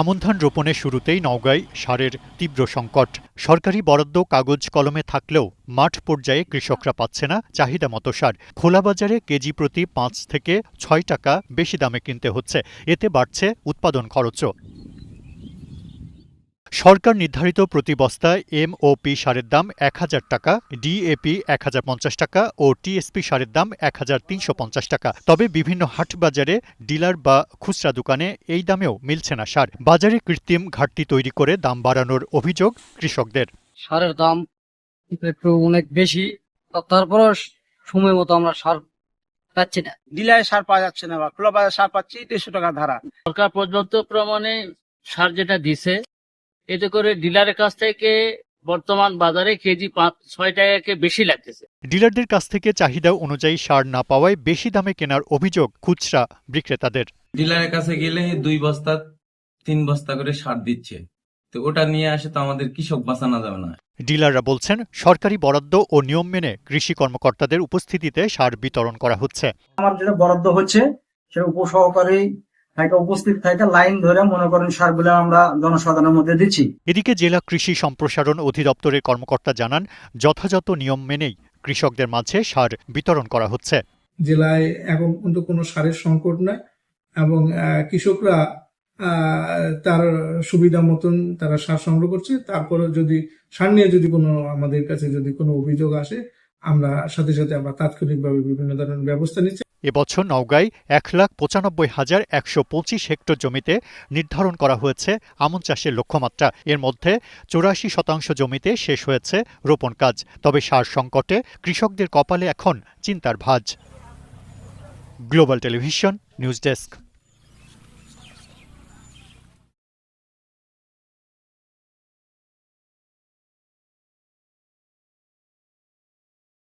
আমন ধান রোপণের শুরুতেই নওগাঁয় সারের তীব্র সংকট। সরকারি বরাদ্দ কাগজ কলমে থাকলেও মাঠ পর্যায়ে কৃষকরা পাচ্ছে না চাহিদা মতো সার। খোলা বাজারে কেজি প্রতি ৫ থেকে ৬ টাকা বেশি দামে কিনতে হচ্ছে, এতে বাড়ছে উৎপাদন খরচও। সরকার নির্ধারিত প্রতি বস্তায় এমওপি সারের দাম ১,০০০ টাকা, ডিএপি ১,০৫০ টাকা ও টিএসপি সারের দাম ১,৩৫০ টাকা। তবে বিভিন্ন হাট বাজারে ডিলার বা খুচরা দোকানে এই দামেও মিলছে না সার। বাজারে কৃত্রিম ঘাটতি তৈরি করে দাম বাড়ানোর অভিযোগ কৃষকদের। সারের দাম একটু অনেক বেশি, তারপরও সময় মতো আমরা সার পাচ্ছি না। ডিলারে সার পাওয়া যাচ্ছে না বা খোলা বাজার সার পাচ্ছি ৩০০ টাকা ধারা। সরকার পর্যাপ্ত প্রমাণে সার যেটা দিছে, এতে করে ডিলারের কাছ থেকে বর্তমান বাজারে কেজি ৫-৬ টাকাকে বেশি লাগতেছে। ডিলারদের কাছ থেকে চাহিদা অনুযায়ী সার না পাওয়ায় বেশি দামে কেনার অভিযোগ খুচরা বিক্রেতাদের। ডিলারের কাছে গেলে ২ বস্তা ৩ বস্তা করে সার দিচ্ছে, তো ওটা নিয়ে আসে তো আমাদের কৃষক বাঁচানো যাবে না। ডিলাররা বলছেন, সরকারি বরাদ্দ ও নিয়ম মেনে কৃষি কর্মকর্তাদের উপস্থিতিতে সার বিতরণ করা হচ্ছে। আমার যেটা বরাদ্দ হচ্ছে সেটা উপসহকারী উপস্থিত থাকে, লাইন ধরে মনে করেন সারগুলো আমরা জনসাধারণের মধ্যে দিচ্ছি। এদিকে জেলা কৃষি সম্প্রসারণ অধিদপ্তরের কর্মকর্তা জানান, যথাযথ নিয়ম মেনেই কৃষকদের মাঝে সার বিতরণ করা হচ্ছে। জেলায় এখন কিন্তু কোনো সারের সংকট নাই এবং কৃষকরা তার সুবিধা মতন তারা সার সংগ্রহ করছে। তারপরে যদি সার নিয়ে যদি কোনো আমাদের কাছে যদি কোনো অভিযোগ আসে, আমরা সাথে সাথে আমরা তাৎক্ষণিকভাবে বিভিন্ন ধরনের ব্যবস্থা নিচ্ছি। এবছর নওগাঁয় ১,৯৫,১২৫ হেক্টর জমিতে নির্ধারণ করা হয়েছে আমন চাষের লক্ষ্যমাত্রা। এর মধ্যে ৮৪% জমিতে শেষ হয়েছে রোপণ কাজ। তবে সার সংকটে কৃষকদের কপালে এখন চিন্তার ভাঁজ। Global television news desk.